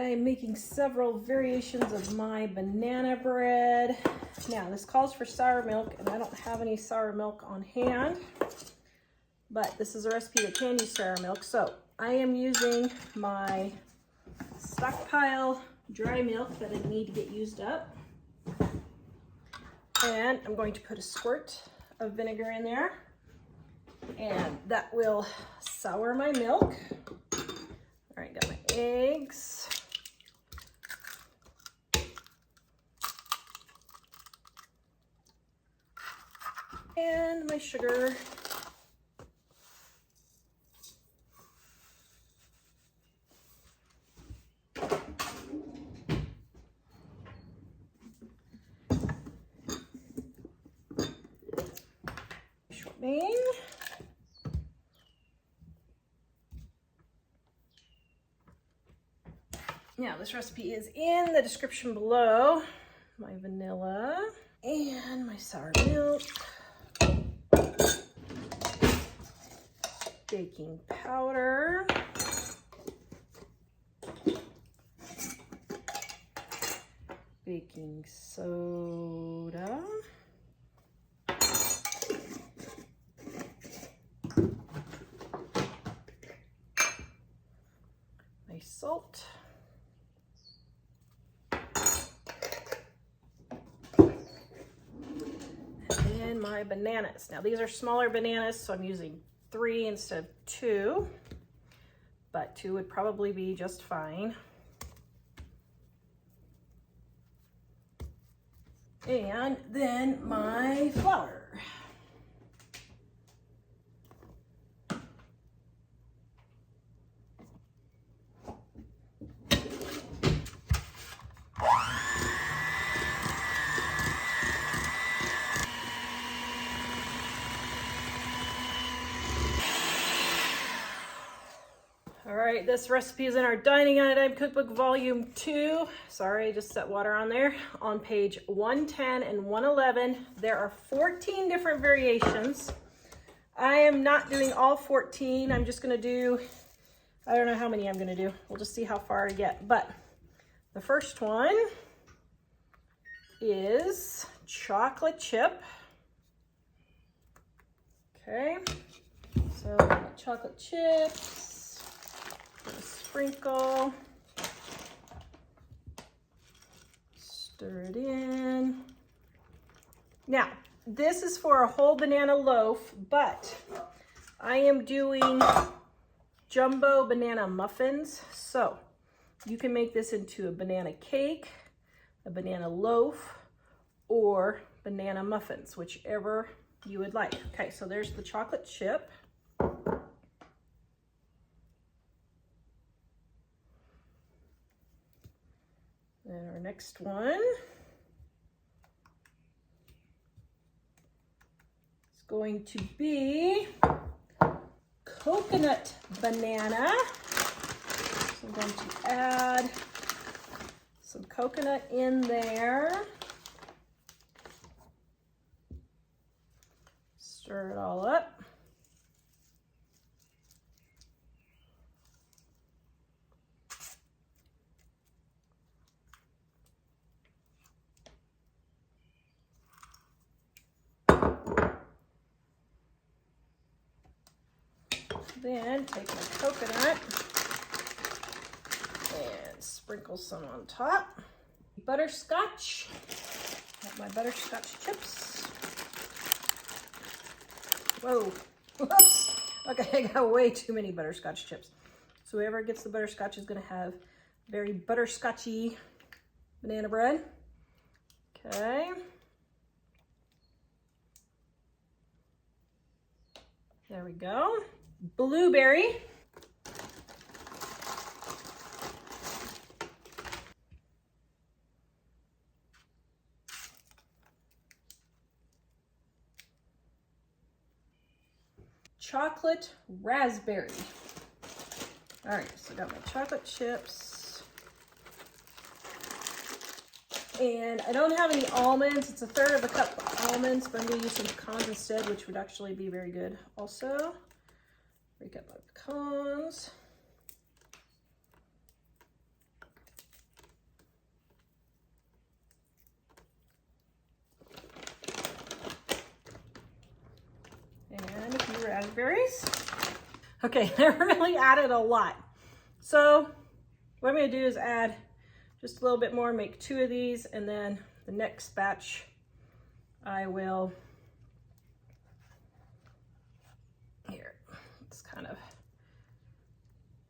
I'm making several variations of my banana bread. Now, this calls for sour milk, and I don't have any sour milk on hand, but this is a recipe that can use sour milk. So I am using my stockpile dry milk that I need to get used up. And I'm going to put a squirt of vinegar in there, and that will sour my milk. All right, got my eggs. And my sugar. Shortening. Now, this recipe is in the description below. My vanilla and my sour milk. Baking powder. Baking soda. My salt. And my bananas. Now, these are smaller bananas, so I'm using 3 instead of 2, but 2 would probably be just fine. And then my flour. All right, this recipe is in our Dining on a Dime Cookbook Volume 2. Sorry, I just set water on there. On page 110 and 111, there are 14 different variations. I am not doing all 14. I'm just gonna do, I don't know how many I'm gonna do. We'll just see how far I get. But the first one is chocolate chip. Okay, so chocolate chips. A sprinkle, stir it in. Now, this is for a whole banana loaf, but I am doing jumbo banana muffins. So you can make this into a banana cake, a banana loaf, or banana muffins, whichever you would like. Okay, so there's the chocolate chip. And our next one is going to be coconut banana. So I'm going to add some coconut in there. Stir it all up. Then take my coconut and sprinkle some on top. Butterscotch. Got my butterscotch chips. Whoa, whoops. Okay, I got way too many butterscotch chips. So whoever gets the butterscotch is gonna have very butterscotchy banana bread. Okay. There we go. Blueberry. Chocolate raspberry. All right, so I got my chocolate chips. And I don't have any almonds. It's 1/3 of a cup of almonds, but I'm gonna use some pecans instead, which would actually be very good also. Break up my pecans. raspberries. Okay, I really added a lot. So what I'm gonna do is add just a little bit more, make 2 of these, and then the next batch I will, here, let's kind of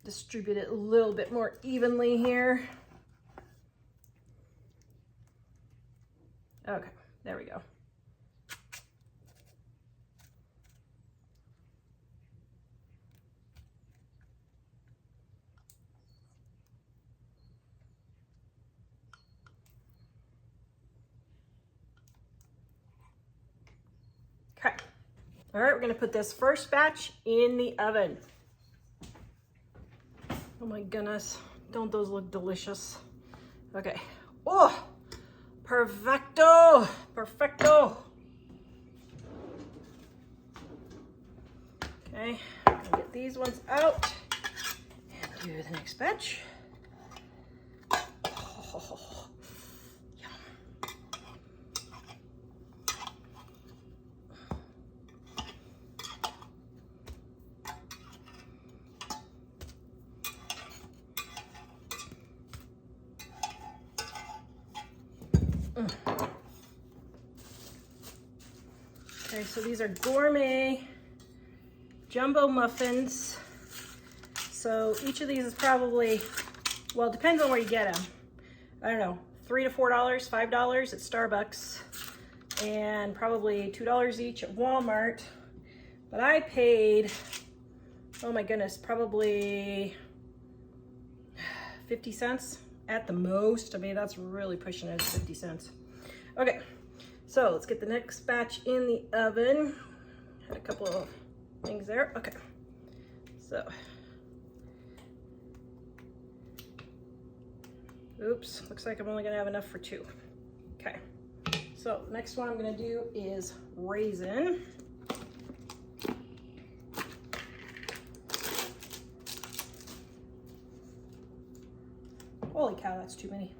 distribute it a little bit more evenly here. Okay, there we go. Okay. All right, we're gonna put this first batch in the oven. Oh my goodness, don't those look delicious? Okay. Oh, perfecto, perfecto. Okay, I'm gonna get these ones out and do the next batch. Oh, yum. Okay, so these are gourmet jumbo muffins. So each of these is probably, well, it depends on where you get them. I don't know, $3 to $4, $5 at Starbucks, and probably $2 each at Walmart. But I paid, oh my goodness, probably 50 cents at the most. I mean, that's really pushing it, 50 cents. Okay, so let's get the next batch in the oven. Had a couple of things there. Okay, so, oops, looks like I'm only gonna have enough for 2. Okay, so next one I'm gonna do is raisin. Holy cow, that's too many.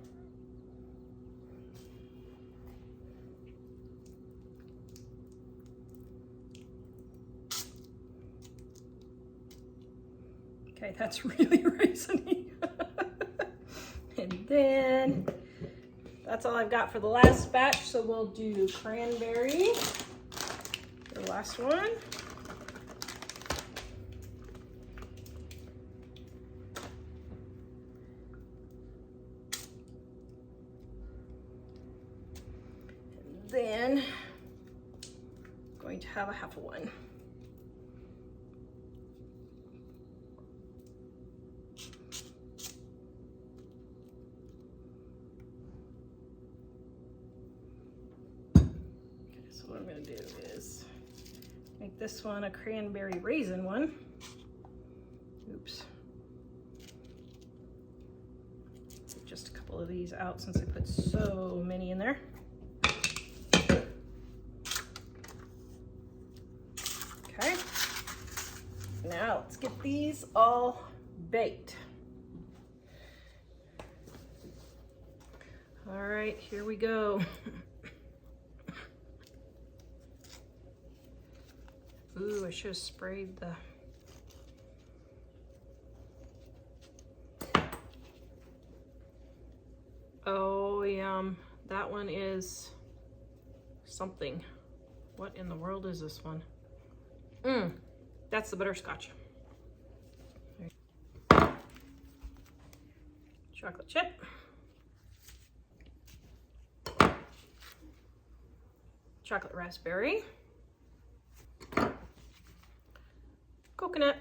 Okay, that's really raisiny. And then that's all I've got for the last batch. So we'll do cranberry, the last one. And then I'm going to have a half a one. What I'm going to do is make this one a cranberry raisin one. Oops. Take just a couple of these out since I put so many in there. Okay. Now let's get these all baked. All right, here we go. Ooh, I should have sprayed the... Oh, yum. That one is something. What in the world is this one? That's the butterscotch. Chocolate chip. Chocolate raspberry. Coconut,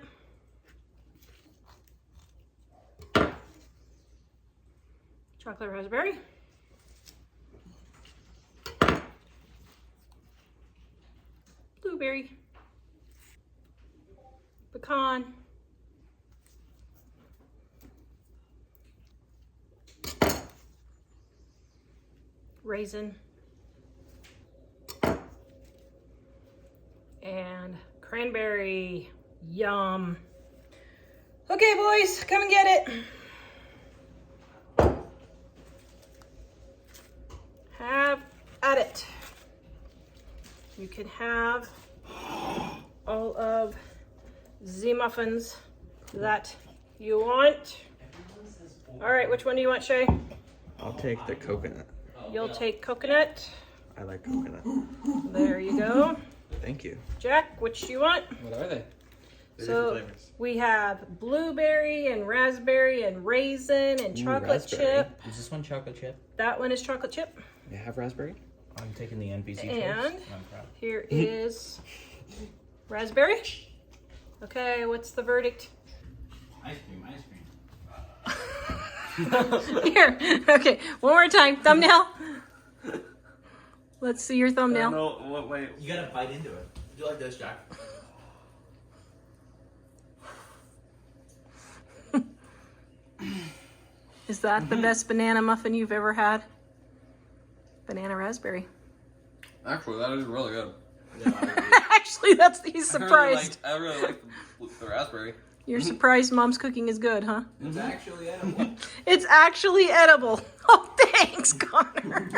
chocolate raspberry, blueberry, pecan, raisin, and cranberry. Yum. Okay, boys, come and get it. Have at it. You can have all of the muffins that you want. All right, which one do you want, Shay? I'll take the coconut. You'll take coconut. I like coconut. There you go. Thank you. Jack, which do you want? What are they? So we have blueberry and raspberry and raisin and chocolate raspberry. chip. Is this one chocolate chip? That one is chocolate chip. You have raspberry? I'm taking the NPC choice. And I'm proud. here is raspberry. Okay, what's the verdict? Ice cream, ice cream. Here. Okay, one more time. Thumbnail. Let's see your thumbnail. No, what, wait. You gotta bite into it. Do you like this, Jack? Is that the best banana muffin you've ever had? Banana raspberry. Actually, that is really good. Yeah, Actually, he's surprised. I really like the raspberry. You're surprised Mom's cooking is good, huh? it's actually edible. It's actually edible. Oh, thanks, Connor.